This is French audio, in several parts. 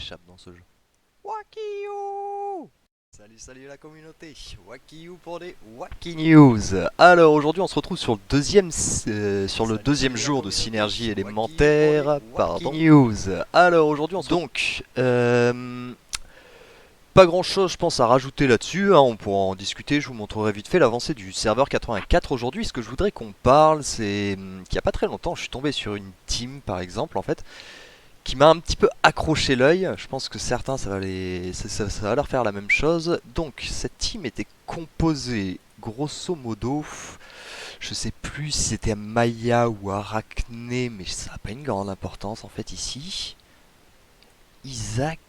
m'échappe dans ce jeu. Wakiyu! Salut la communauté, Wakiyu pour des Waki News. Alors aujourd'hui on se retrouve sur le deuxième jour de synergie élémentaire. Pardon. News. Alors aujourd'hui on se donc pas grand chose je pense à rajouter là-dessus, hein, on pourra en discuter, je vous montrerai vite fait l'avancée du serveur 84 aujourd'hui. Ce que je voudrais qu'on parle c'est qu'il n'y a pas très longtemps je suis tombé sur une team par exemple en fait qui m'a un petit peu accroché l'œil. Je pense que certains ça va leur faire la même chose. Donc cette team était composée grosso modo, je sais plus si c'était Maya ou Arachné, mais ça n'a pas une grande importance en fait ici. Isaac,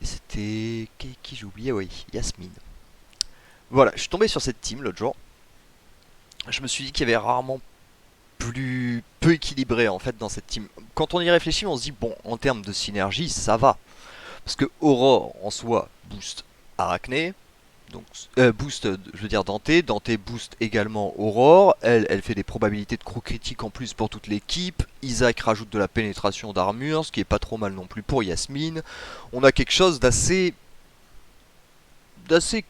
c'était qui j'ai oublié, oui, Yasmine. Voilà, je suis tombé sur cette team l'autre jour. Je me suis dit qu'il y avait rarement plus peu équilibré en fait dans cette team. Quand on y réfléchit, on se dit bon, en termes de synergie, ça va. Parce que Aurore en soi booste Arachné, donc boost, je veux dire Dante. Dante booste également Aurore. Elle fait des probabilités de crew critique en plus pour toute l'équipe. Isaac rajoute de la pénétration d'armure, ce qui est pas trop mal non plus pour Yasmine. On a quelque chose d'assez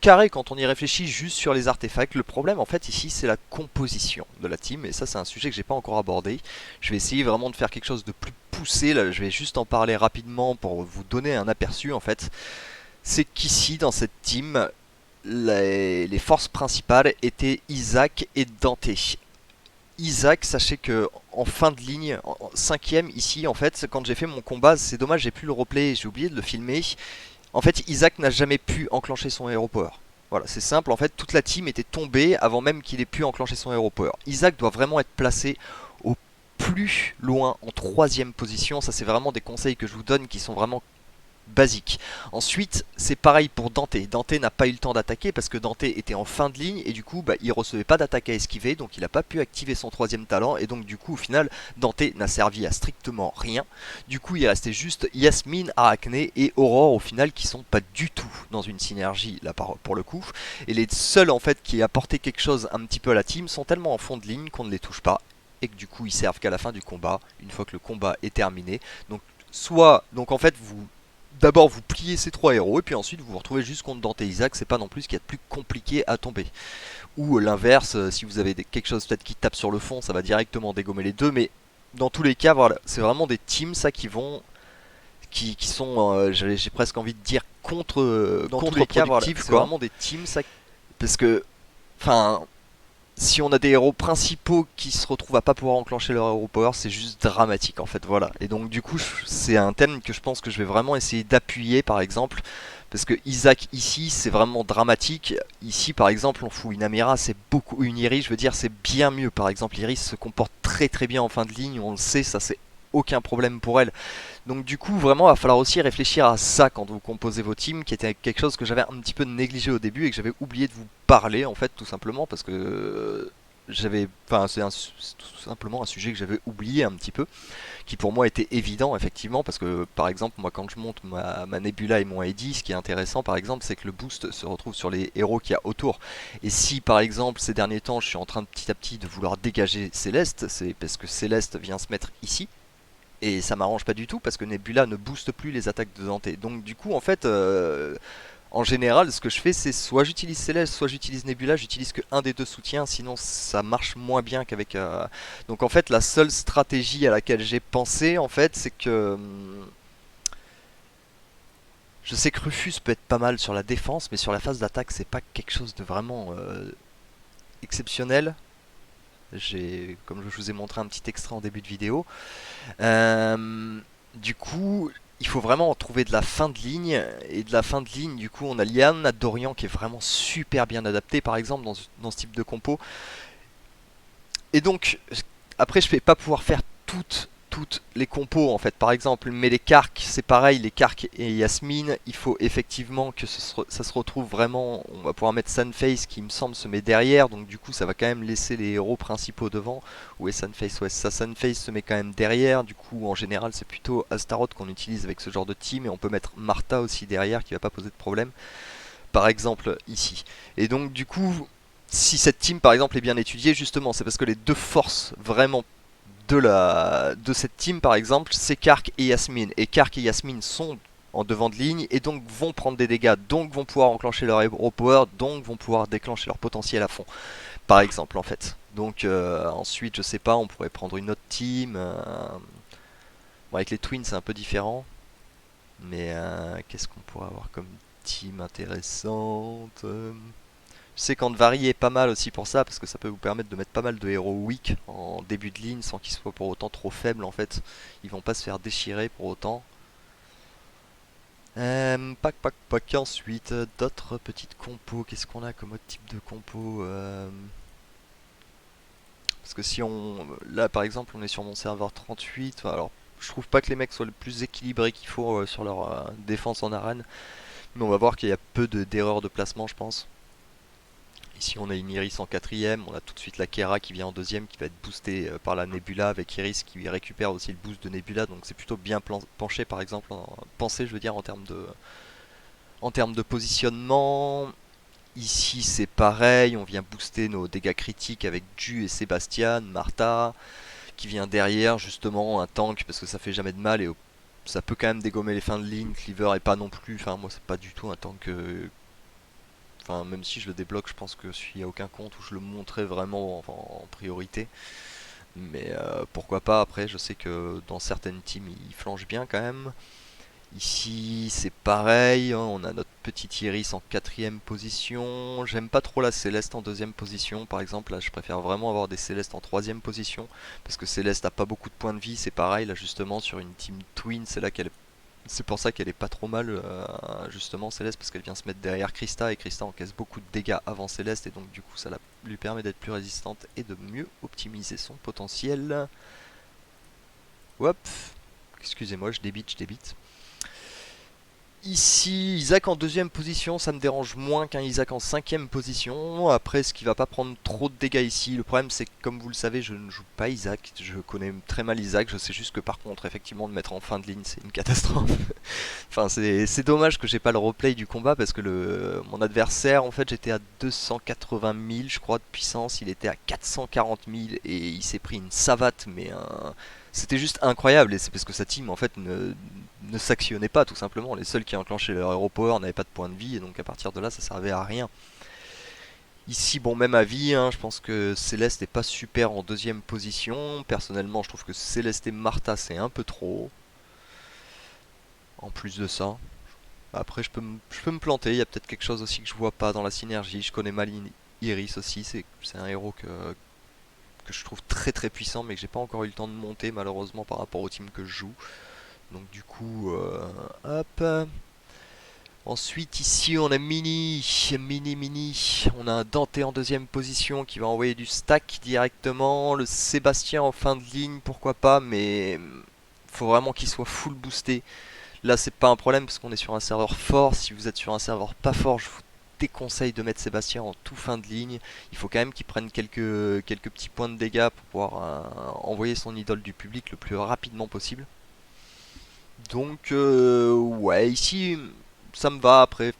carré quand on y réfléchit juste sur les artefacts. Le problème en fait ici c'est la composition de la team, et ça c'est un sujet que j'ai pas encore abordé. Je vais essayer vraiment de faire quelque chose de plus poussé, là je vais juste en parler rapidement pour vous donner un aperçu en fait. C'est qu'ici dans cette team, les forces principales étaient Isaac et Dante. Isaac, sachez que en fin de ligne, en cinquième ici en fait, quand j'ai fait mon combat, c'est dommage j'ai plus le replay, j'ai oublié de le filmer. En fait, Isaac n'a jamais pu enclencher son Hero Power. Voilà, c'est simple, en fait, toute la team était tombée avant même qu'il ait pu enclencher son Hero Power. Isaac doit vraiment être placé au plus loin, en troisième position. Ça, c'est vraiment des conseils que je vous donne qui sont vraiment basique. Ensuite, c'est pareil pour Dante. Dante n'a pas eu le temps d'attaquer parce que Dante était en fin de ligne et du coup, il recevait pas d'attaque à esquiver, donc il n'a pas pu activer son troisième talent, et donc du coup, au final, Dante n'a servi à strictement rien. Du coup, il restait juste Yasmine, Arachné et Aurore au final qui sont pas du tout dans une synergie là pour le coup. Et les seuls en fait qui apportaient quelque chose un petit peu à la team sont tellement en fond de ligne qu'on ne les touche pas et que du coup, ils servent qu'à la fin du combat, une fois que le combat est terminé. Donc en fait, d'abord vous pliez ces trois héros et puis ensuite vous vous retrouvez juste contre Dante et Isaac. C'est pas non plus ce qu'il y a de plus compliqué à tomber. Ou l'inverse, si vous avez quelque chose peut-être qui tape sur le fond, ça va directement dégommer les deux. Mais dans tous les cas, voilà, c'est vraiment des teams ça qui sont, j'ai presque envie de dire contre-productifs. C'est vraiment des teams ça, parce que, enfin, si on a des héros principaux qui se retrouvent à pas pouvoir enclencher leur hero power, c'est juste dramatique en fait, voilà. Et donc du coup, c'est un thème que je pense que je vais vraiment essayer d'appuyer par exemple, parce que Isaac ici, c'est vraiment dramatique. Ici par exemple, on fout une Amira, c'est beaucoup, une Iris, je veux dire, c'est bien mieux. Par exemple, Iris se comporte très bien en fin de ligne, on le sait, ça c'est aucun problème pour elle. Donc du coup vraiment il va falloir aussi réfléchir à ça quand vous composez vos teams, qui était quelque chose que j'avais un petit peu négligé au début et que j'avais oublié de vous parler en fait, tout simplement parce que c'est tout simplement un sujet que j'avais oublié un petit peu, qui pour moi était évident effectivement, parce que par exemple moi quand je monte ma Nebula et mon Heidi, ce qui est intéressant par exemple c'est que le boost se retrouve sur les héros qu'il y a autour. Et si par exemple ces derniers temps je suis en train de petit à petit de vouloir dégager Céleste, c'est parce que Céleste vient se mettre ici. Et ça m'arrange pas du tout parce que Nebula ne booste plus les attaques de Dante. Donc du coup en fait en général ce que je fais c'est soit j'utilise Céleste, soit j'utilise Nebula. J'utilise que un des deux soutiens, sinon ça marche moins bien qu'avec donc en fait la seule stratégie à laquelle j'ai pensé en fait c'est que je sais que Rufus peut être pas mal sur la défense, mais sur la phase d'attaque c'est pas quelque chose de vraiment exceptionnel. Comme je vous ai montré un petit extrait en début de vidéo. Du coup, il faut vraiment trouver de la fin de ligne. Et de la fin de ligne, du coup, on a Liane, Dorian qui est vraiment super bien adapté, par exemple, dans ce type de compo. Et donc, après, je vais pas pouvoir faire toutes les compos en fait. Par exemple, mais les Karks, c'est pareil, les Karks et Yasmine, il faut effectivement que ça se retrouve vraiment. On va pouvoir mettre Sunface qui me semble se met derrière, donc du coup ça va quand même laisser les héros principaux devant. Où est Sunface? Ouais, ça, Sunface se met quand même derrière. Du coup, en général, c'est plutôt Astaroth qu'on utilise avec ce genre de team, et on peut mettre Martha aussi derrière qui va pas poser de problème. Par exemple, ici. Et donc, du coup, si cette team par exemple est bien étudiée, justement, c'est parce que les deux forces vraiment de cette team par exemple, c'est Kark et Yasmine. Et Kark et Yasmine sont en devant de ligne et donc vont prendre des dégâts, donc vont pouvoir enclencher leur hero power, donc vont pouvoir déclencher leur potentiel à fond, par exemple en fait. Donc ensuite, je sais pas, on pourrait prendre une autre team. Bon, avec les Twins, c'est un peu différent. Mais qu'est-ce qu'on pourrait avoir comme team intéressante Je sais qu'Andvari est pas mal aussi pour ça, parce que ça peut vous permettre de mettre pas mal de héros weak en début de ligne sans qu'ils soient pour autant trop faibles en fait. Ils vont pas se faire déchirer pour autant. Pac. Ensuite, d'autres petites compos. Qu'est-ce qu'on a comme autre type de compo Parce que si on... Là par exemple, on est sur mon serveur 38. Alors, je trouve pas que les mecs soient le plus équilibrés qu'il faut sur leur défense en arène. Mais on va voir qu'il y a peu d'erreurs de placement, je pense. Ici on a une Iris en quatrième, on a tout de suite la Kera qui vient en deuxième, qui va être boostée par la Nebula avec Iris qui récupère aussi le boost de Nebula, donc c'est plutôt bien penché par exemple, pensé je veux dire en termes de positionnement. Ici c'est pareil, on vient booster nos dégâts critiques avec Ju et Sébastien, Martha, qui vient derrière justement un tank parce que ça fait jamais de mal et ça peut quand même dégommer les fins de ligne. Cleaver est pas non plus, enfin moi c'est pas du tout un tank. Enfin, même si je le débloque, je pense que s'il n'y a aucun compte où je le montrais vraiment en priorité. Mais pourquoi pas, après, je sais que dans certaines teams, il flanche bien quand même. Ici, c'est pareil, hein, on a notre petite Iris en quatrième position. J'aime pas trop la Céleste en deuxième position, par exemple. Là, je préfère vraiment avoir des Célestes en troisième position. Parce que Céleste a pas beaucoup de points de vie, c'est pareil. Là, justement, sur une team Twin, c'est pour ça qu'elle est pas trop mal, justement, Céleste, parce qu'elle vient se mettre derrière Krista, et Krista encaisse beaucoup de dégâts avant Céleste, et donc du coup ça lui permet d'être plus résistante et de mieux optimiser son potentiel. Hop, excusez-moi, je débite. Ici, Isaac en deuxième position, ça me dérange moins qu'un Isaac en cinquième position. Après, ce qui va pas prendre trop de dégâts ici. Le problème, c'est que comme vous le savez, je ne joue pas Isaac. Je connais très mal Isaac. Je sais juste que par contre, effectivement, de mettre en fin de ligne, c'est une catastrophe. Enfin, c'est dommage que j'ai pas le replay du combat parce que mon adversaire, en fait, j'étais à 280 000, je crois, de puissance. Il était à 440 000 et il s'est pris une savate, mais c'était juste incroyable. Et c'est parce que sa team, en fait, ne s'actionnait pas, tout simplement. Les seuls qui enclenchaient leur hero power n'avaient pas de points de vie et donc à partir de là, ça servait à rien. Ici, bon, même avis, hein, je pense que Céleste n'est pas super en deuxième position. Personnellement, je trouve que Céleste et Martha, c'est un peu trop. En plus de ça. Après, je peux me planter. Il y a peut-être quelque chose aussi que je vois pas dans la synergie. Je connais mal Iris aussi. C'est un héros que je trouve très très puissant, mais que j'ai pas encore eu le temps de monter malheureusement par rapport au team que je joue. Donc du coup, hop. Ensuite ici on a Mini. On a un Dante en deuxième position qui va envoyer du stack directement. Le Sébastien en fin de ligne, pourquoi pas, mais faut vraiment qu'il soit full boosté. Là, c'est pas un problème parce qu'on est sur un serveur fort. Si vous êtes sur un serveur pas fort, je vous déconseille de mettre Sébastien en tout fin de ligne. Il faut quand même qu'il prenne quelques petits points de dégâts pour pouvoir envoyer son idole du public le plus rapidement possible. Donc, ouais, ici, ça me va. Après,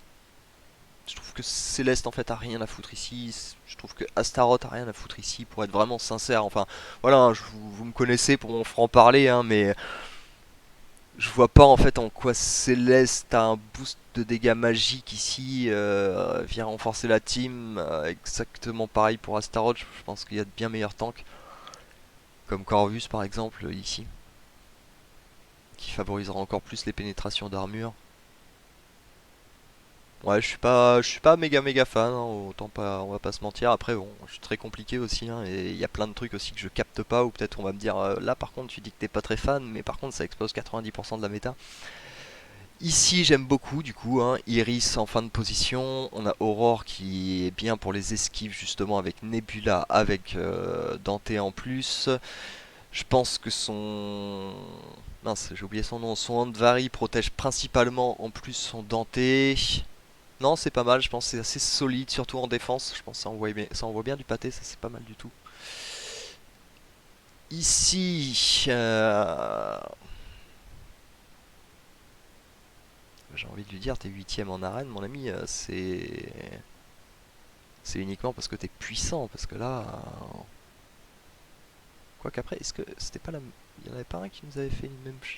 je trouve que Céleste en fait a rien à foutre ici. Je trouve que Astaroth a rien à foutre ici. Pour être vraiment sincère, enfin, voilà, hein, vous me connaissez pour mon franc-parler, hein, mais je vois pas en fait en quoi Céleste a un boost de dégâts magiques ici, vient renforcer la team. Exactement pareil pour Astaroth, je pense qu'il y a de bien meilleurs tanks, comme Corvus par exemple ici, qui favorisera encore plus les pénétrations d'armure. Ouais, je suis pas méga fan, hein, autant pas, on va pas se mentir. Après, bon, je suis très compliqué aussi, hein, et il y a plein de trucs aussi que je capte pas, ou peut-être on va me dire là par contre tu dis que t'es pas très fan, mais par contre ça explose 90% de la méta. Ici j'aime beaucoup du coup, hein, Iris en fin de position, on a Aurore qui est bien pour les esquives justement avec Nebula, avec Dante en plus. Je pense que son... Mince, j'ai oublié son nom, son Andvari protège principalement en plus son Dante. Non, c'est pas mal, je pense que c'est assez solide, surtout en défense. Je pense que ça envoie bien du pâté, ça c'est pas mal du tout. Ici, j'ai envie de lui dire, t'es 8ème en arène, mon ami, c'est uniquement parce que t'es puissant, parce que là, Quoique après, est-ce que c'était pas la... Il y en avait pas un qui nous avait fait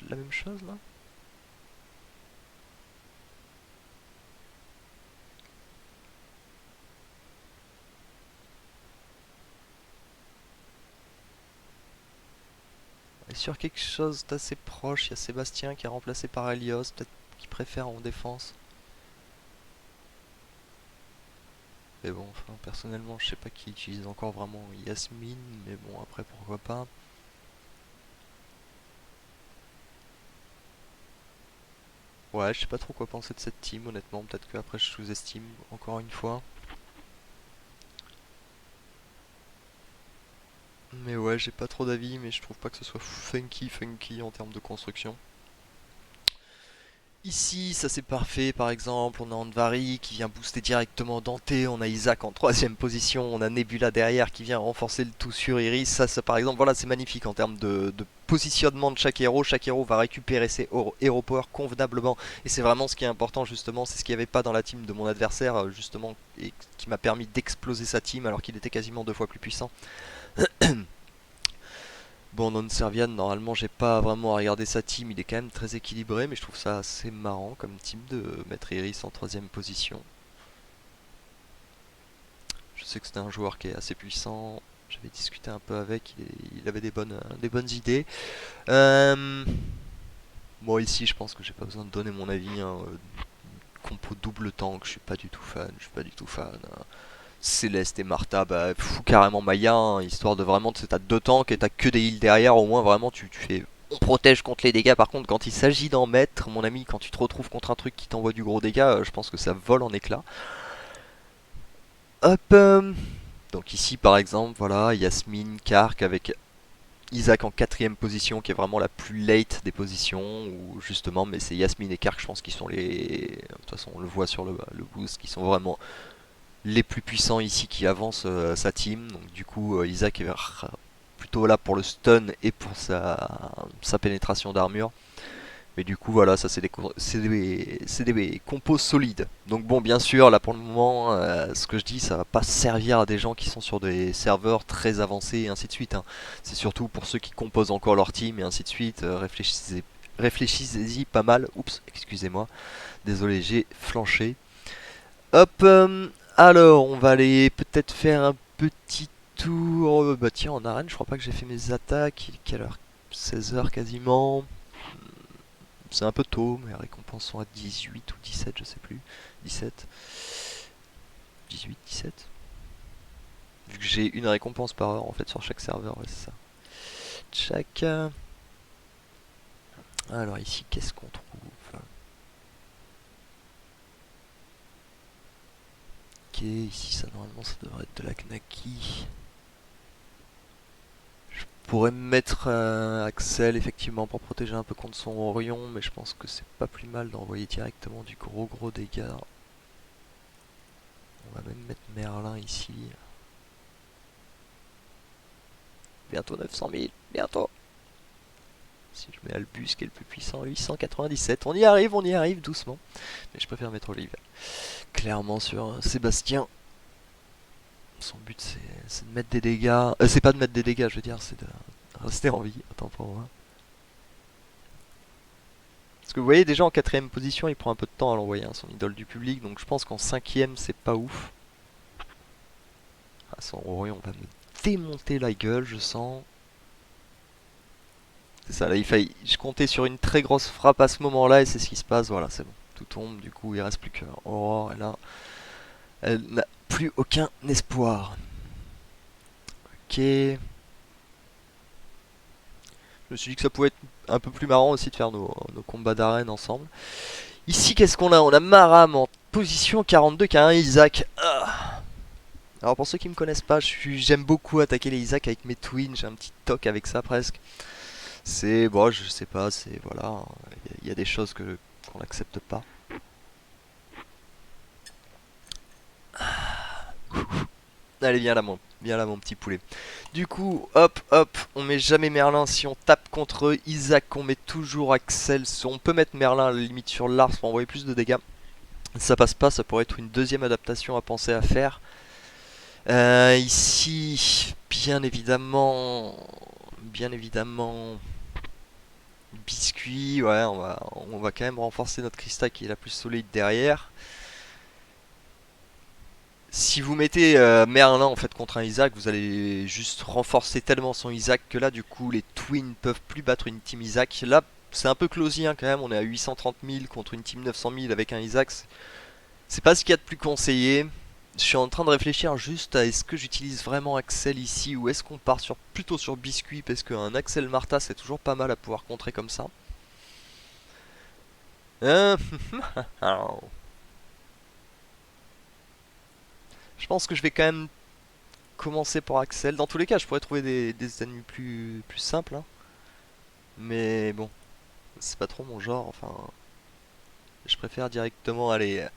la même chose là? Et sur quelque chose d'assez proche, il y a Sébastien qui est remplacé par Elios, peut-être qu'il préfère en défense. Mais bon, enfin, personnellement, je sais pas qui utilise encore vraiment Yasmine, mais bon, après, pourquoi pas. Ouais, je sais pas trop quoi penser de cette team, honnêtement. Peut-être que après je sous-estime encore une fois. Mais ouais, j'ai pas trop d'avis, mais je trouve pas que ce soit funky en termes de construction. Ici, ça c'est parfait, par exemple, on a Andvari qui vient booster directement Dante, on a Isaac en troisième position, on a Nebula derrière qui vient renforcer le tout sur Iris, ça par exemple, voilà c'est magnifique en termes de positionnement de chaque héros va récupérer ses hero power convenablement, et c'est vraiment ce qui est important justement, c'est ce qu'il n'y avait pas dans la team de mon adversaire justement, et qui m'a permis d'exploser sa team alors qu'il était quasiment 2 fois plus puissant. Bon, non Servian, normalement, j'ai pas vraiment à regarder sa team, il est quand même très équilibré, mais je trouve ça assez marrant comme team de mettre Iris en troisième position. Je sais que c'était un joueur qui est assez puissant, j'avais discuté un peu avec, il avait des bonnes idées. Moi ici, je pense que j'ai pas besoin de donner mon avis, hein. Compo double tank, je suis pas du tout fan, je suis pas du tout fan, hein. Céleste et Martha, bah fous carrément Maya, hein, histoire de vraiment, t'as deux tanks et t'as que des heals derrière, au moins vraiment tu fais... On protège contre les dégâts, par contre quand il s'agit d'en mettre, mon ami, quand tu te retrouves contre un truc qui t'envoie du gros dégât, je pense que ça vole en éclats. Hop, donc ici par exemple, voilà, Yasmine, Kark avec Isaac en quatrième position, qui est vraiment la plus late des positions, ou justement, mais c'est Yasmine et Kark, je pense, qui sont les... De toute façon, on le voit sur le boost, qui sont vraiment les plus puissants ici qui avancent sa team. Donc du coup Isaac est plutôt là pour le stun et pour sa pénétration d'armure. Mais du coup voilà, ça c'est des compos solides. Donc bon bien sûr là pour le moment ce que je dis ça va pas servir à des gens qui sont sur des serveurs très avancés et ainsi de suite, hein. C'est surtout pour ceux qui composent encore leur team et ainsi de suite. Réfléchissez-y pas mal. Oups, excusez-moi. Désolé, j'ai flanché. Hop, alors on va aller peut-être faire un petit tour. Bah tiens, en arène, je crois pas que j'ai fait mes attaques. Quelle heure? 16 h quasiment. C'est un peu tôt, mes récompenses sont à 18 ou 17, je sais plus. 17. 18, 17. Vu que j'ai une récompense par heure en fait sur chaque serveur, ouais, c'est ça. Tchac. Alors ici, qu'est-ce qu'on trouve? Ok, ici ça normalement ça devrait être de la Knaki. Je pourrais me mettre Axel effectivement pour protéger un peu contre son Orion, mais je pense que c'est pas plus mal d'envoyer directement du gros dégâts. On va même mettre Merlin ici. Bientôt 900 000, bientôt. Si je mets Albus qui est le plus puissant, 897, on y arrive doucement. Mais je préfère mettre Olive. Clairement sur Sébastien. Son but c'est de mettre des dégâts. C'est pas de mettre des dégâts, je veux dire, c'est de rester en vie. Attends pour moi. Parce que vous voyez déjà en quatrième position il prend un peu de temps à l'envoyer, hein, son idole du public, donc je pense qu'en cinquième c'est pas ouf. Ah, son Orion va me démonter la gueule je sens. C'est ça, là je comptais sur une très grosse frappe à ce moment là et c'est ce qui se passe, voilà c'est bon. Tout tombe, du coup il reste plus que Aurore et là elle n'a plus aucun espoir. Ok. Je me suis dit que ça pouvait être un peu plus marrant aussi de faire nos combats d'arène ensemble. Ici, qu'est-ce qu'on a? On a Maram en position 42 qui a un Isaac. Alors pour ceux qui me connaissent pas, j'aime beaucoup attaquer les Isaac avec mes twins, j'ai un petit toc avec ça presque. C'est, bon, je sais pas, c'est, voilà, il y a des choses qu'on n'accepte pas. Allez, viens là mon petit poulet. Du coup, hop, on met jamais Merlin si on tape contre Isaac, on met toujours Axel. On peut mettre Merlin à la limite sur Lars pour envoyer plus de dégâts. Ça passe pas, ça pourrait être une deuxième adaptation à penser à faire. Ici, bien évidemment, Bien évidemment, biscuit, ouais, on va quand même renforcer notre Krista qui est la plus solide derrière. Si vous mettez Merlin en fait contre un Isaac, vous allez juste renforcer tellement son Isaac que là du coup les Twins peuvent plus battre une team Isaac. Là c'est un peu closien quand même, on est à 830 000 contre une team 900 000 avec un Isaac. C'est pas ce qu'il y a de plus conseillé. Je suis en train de réfléchir juste à est-ce que j'utilise vraiment Axel ici ou est-ce qu'on part plutôt sur Biscuit parce qu'un Axel Martha c'est toujours pas mal à pouvoir contrer comme ça. Euh, je pense que je vais quand même commencer par Axel. Dans tous les cas, je pourrais trouver des ennemis plus simples, hein. Mais bon, c'est pas trop mon genre. Enfin, je préfère directement aller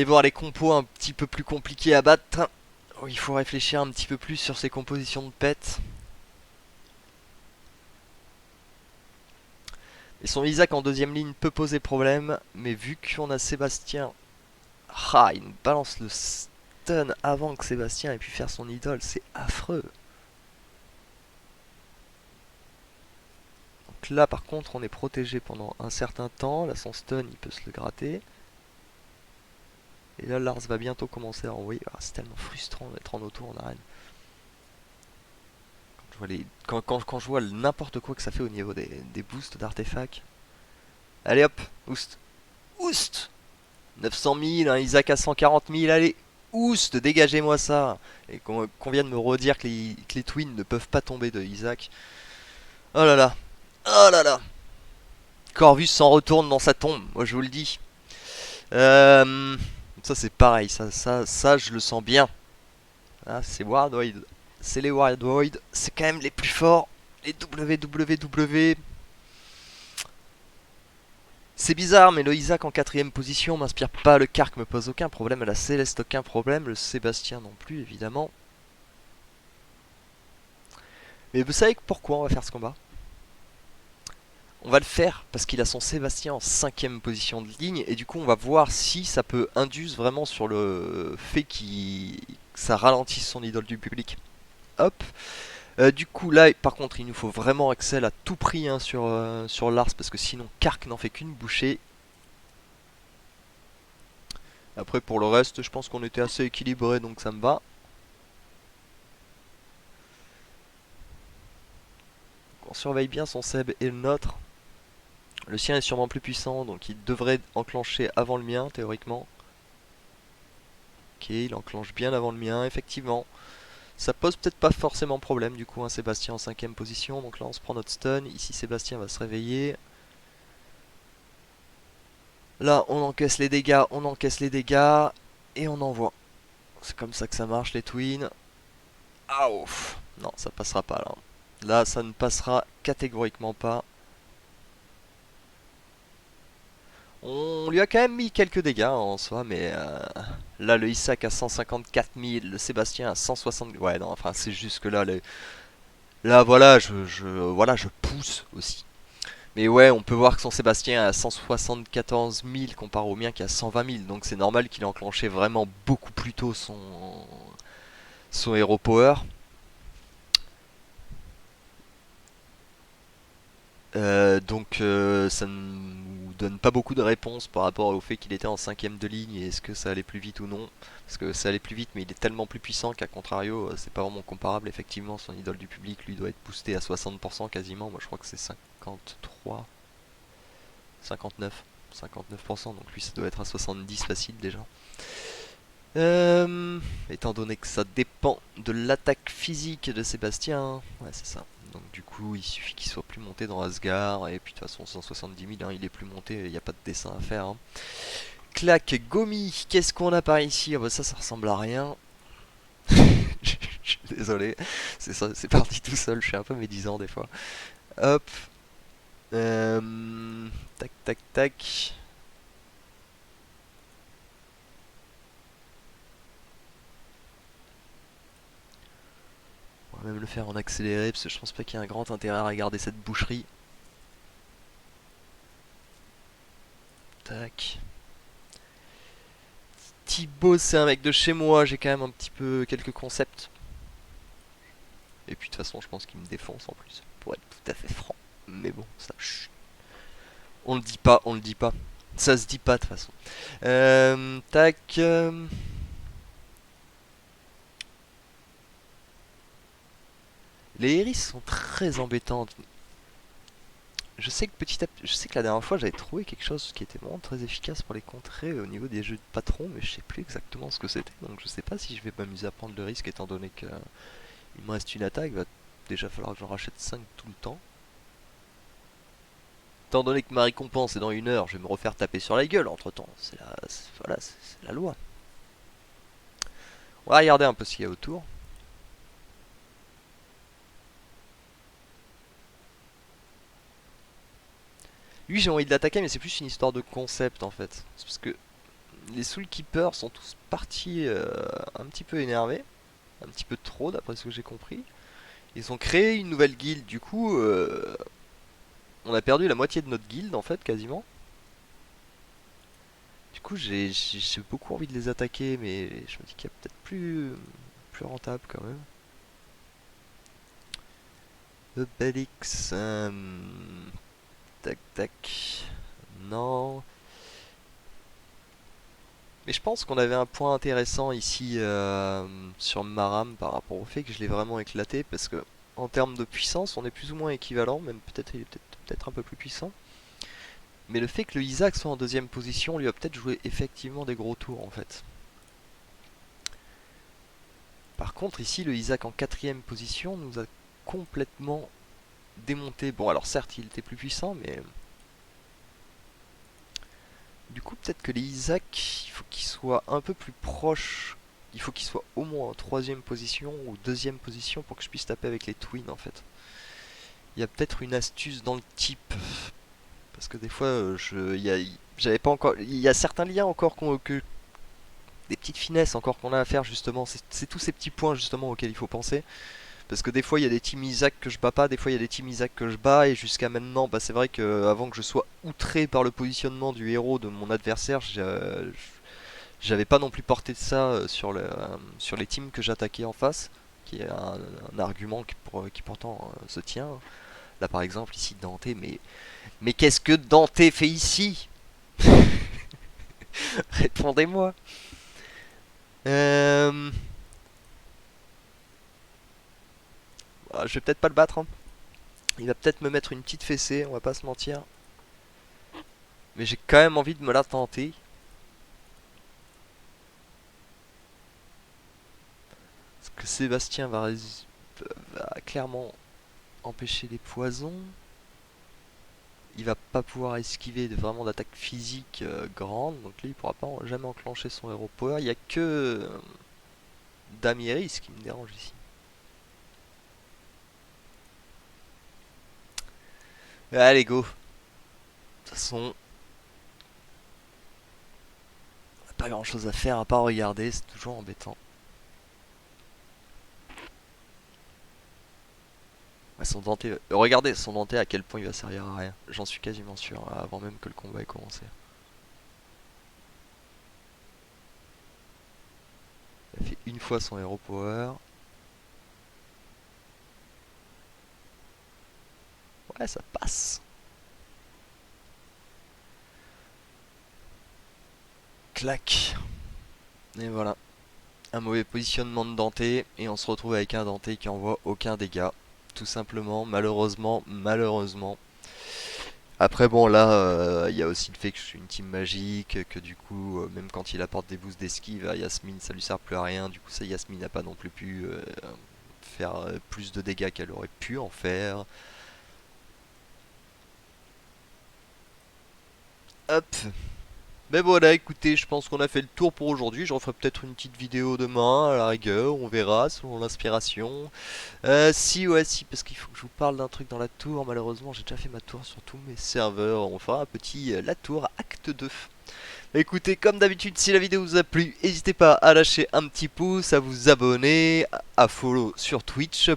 voir les compos un petit peu plus compliqués à battre. Où il faut réfléchir un petit peu plus sur ces compositions de pets. Et son Isaac en deuxième ligne peut poser problème, mais vu qu'on a Sébastien, ah, il nous balance le stun avant que Sébastien ait pu faire son idole, c'est affreux. Donc là par contre on est protégé pendant un certain temps, là son stun il peut se le gratter. Et là Lars va bientôt commencer à envoyer, ah, c'est tellement frustrant d'être en auto en arène. Quand je vois n'importe quoi que ça fait au niveau des boosts d'artefacts. Allez hop, oust, oust 900 000, un Isaac à 140 000, allez, oust, dégagez-moi ça. Et qu'on vienne me redire que les Twins ne peuvent pas tomber de Isaac. Oh là là, oh là là. Corvus s'en retourne dans sa tombe, moi je vous le dis. Ça c'est pareil, ça je le sens bien. Ah, c'est Wardroid. C'est les Wardroid, c'est quand même les plus forts. Les WWW. C'est bizarre, mais le Isaac en quatrième position m'inspire pas. Le Kark me pose aucun problème. La Céleste aucun problème. Le Sébastien non plus, évidemment. Mais vous savez pourquoi on va faire ce combat? On va le faire parce qu'il a son Sébastien en cinquième position de ligne. Et du coup, on va voir si ça peut induire vraiment sur le fait que ça ralentisse son idole du public. Hop. Du coup, là, par contre, il nous faut vraiment Axel à tout prix, hein, sur Lars. Parce que sinon, Kark n'en fait qu'une bouchée. Après, pour le reste, je pense qu'on était assez équilibré, donc ça me va. On surveille bien son Seb et le nôtre. Le sien est sûrement plus puissant, donc il devrait enclencher avant le mien, théoriquement. Ok, il enclenche bien avant le mien, effectivement. Ça pose peut-être pas forcément problème, du coup, hein, Sébastien en cinquième position. Donc là, on se prend notre stun. Ici, Sébastien va se réveiller. Là, on encaisse les dégâts, on encaisse les dégâts. Et on envoie. C'est comme ça que ça marche, les twins. Ah ouf. Non, ça passera pas, là. Là, ça ne passera catégoriquement pas. On lui a quand même mis quelques dégâts, hein, en soi, mais là le Isaac à 154 000, le Sébastien à 160 000. Ouais, non, enfin c'est juste que là, là voilà, voilà, je pousse aussi. Mais ouais, on peut voir que son Sébastien a 174 000 comparé au mien qui a 120 000, donc c'est normal qu'il ait enclenché vraiment beaucoup plus tôt son Hero Power. Donc ça ne nous donne pas beaucoup de réponses par rapport au fait qu'il était en cinquième de ligne et est-ce que ça allait plus vite ou non. Parce que ça allait plus vite mais il est tellement plus puissant qu'à contrario c'est pas vraiment comparable. Effectivement son idole du public lui doit être boosté à 60% quasiment. Moi je crois que c'est 53, 59, 59%, donc lui ça doit être à 70 facile déjà. Étant donné que ça dépend de l'attaque physique de Sébastien, ouais c'est ça. Donc du coup il suffit qu'il soit plus monté dans Asgard, et puis de toute façon 170 000, hein, il est plus monté, il n'y a pas de dessin à faire, hein. Clac, Gomi, qu'est-ce qu'on a par ici? Ah bah ça ressemble à rien. Je suis désolé, c'est ça, c'est parti tout seul, je suis un peu médisant des fois. Hop. Tac tac tac. On va même le faire en accéléré parce que je pense pas qu'il y ait un grand intérêt à regarder cette boucherie. Tac. Thibaut, c'est un mec de chez moi, j'ai quand même un petit peu quelques concepts. Et puis de toute façon, je pense qu'il me défonce en plus, pour être tout à fait franc. Mais bon, ça, chut. On le dit pas, on le dit pas. Ça se dit pas de toute façon. Tac. Les hérisses sont très embêtantes. Je sais que je sais que la dernière fois j'avais trouvé quelque chose qui était vraiment très efficace pour les contrer au niveau des jeux de patron, mais je sais plus exactement ce que c'était, donc je sais pas si je vais m'amuser à prendre le risque étant donné que il me reste une attaque, il va déjà falloir que j'en rachète 5 tout le temps. Étant donné que ma récompense est dans 1 heure, je vais me refaire taper sur la gueule entre temps. Voilà, c'est la loi. On va regarder un peu ce qu'il y a autour. Lui, j'ai envie de l'attaquer, mais c'est plus une histoire de concept en fait. C'est parce que les Soul Keepers sont tous partis un petit peu énervés. Un petit peu trop, d'après ce que j'ai compris. Ils ont créé une nouvelle guilde, du coup, on a perdu la moitié de notre guilde en fait, quasiment. Du coup, j'ai beaucoup envie de les attaquer, mais je me dis qu'il y a peut-être plus rentable quand même. Obélix, tac tac, non. Mais je pense qu'on avait un point intéressant ici sur Maram par rapport au fait que je l'ai vraiment éclaté, parce que en termes de puissance, on est plus ou moins équivalent, même peut-être il est peut-être un peu plus puissant. Mais le fait que le Isaac soit en 2ème position lui a peut-être joué effectivement des gros tours en fait. Par contre ici le Isaac en 4ème position nous a complètement démonté. Bon alors certes il était plus puissant mais... Du coup peut-être que les Isaac il faut qu'ils soient un peu plus proches. Il faut qu'ils soient au moins en 3ème position ou 2ème position pour que je puisse taper avec les Twins en fait. Il y a peut-être une astuce dans le type. Parce que des fois j'avais pas encore. Il y a certains liens encore des petites finesses encore qu'on a à faire justement. C'est tous ces petits points justement auxquels il faut penser. Parce que des fois il y a des teams Isaac que je bats pas, des fois il y a des teams Isaac que je bats, et jusqu'à maintenant, bah, c'est vrai que avant que je sois outré par le positionnement du héros de mon adversaire, j'avais pas non plus porté de ça sur les teams que j'attaquais en face, qui est un argument qui pourtant se tient. Là par exemple ici Dante, mais qu'est-ce que Dante fait ici? Répondez-moi. Euh... Je vais peut-être pas le battre, hein. Il va peut-être me mettre une petite fessée, on va pas se mentir. Mais j'ai quand même envie de me la tenter. Parce que Sébastien va clairement empêcher les poisons. Il va pas pouvoir esquiver vraiment d'attaques physiques grandes. Donc là il pourra pas jamais enclencher son Hero Power. Il n'y a que Damiris qui me dérange ici. Allez go. De toute façon, pas grand chose à faire à part regarder, c'est toujours embêtant. Ouais, regardez son denté à quel point il va servir à rien. J'en suis quasiment sûr, avant même que le combat ait commencé. Il a fait une fois son Hero Power. Ouais, ça passe. Clac. Et voilà. Un mauvais positionnement de Danté, et on se retrouve avec un Danté qui envoie aucun dégât. Tout simplement, malheureusement. Après bon là, il y a aussi le fait que je suis une team magique, que du coup, même quand il apporte des boosts d'esquive à Yasmine, ça lui sert plus à rien. Du coup ça, Yasmine n'a pas non plus pu faire plus de dégâts qu'elle aurait pu en faire. Hop. Mais voilà, écoutez, je pense qu'on a fait le tour pour aujourd'hui. Je referai peut-être une petite vidéo demain, à la rigueur, on verra, selon l'inspiration. Si, parce qu'il faut que je vous parle d'un truc dans la tour. Malheureusement, j'ai déjà fait ma tour sur tous mes serveurs. On fera un petit La Tour Acte 2. Écoutez, comme d'habitude, si la vidéo vous a plu, n'hésitez pas à lâcher un petit pouce, à vous abonner, à follow sur Twitch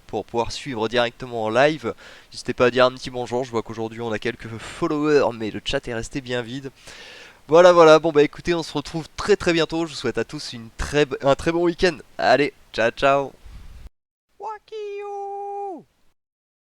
pour pouvoir suivre directement en live. N'hésitez pas à dire un petit bonjour, je vois qu'aujourd'hui on a quelques followers, mais le chat est resté bien vide. Voilà, bon bah écoutez, on se retrouve très bientôt. Je vous souhaite à tous un très bon week-end. Allez, ciao ciao.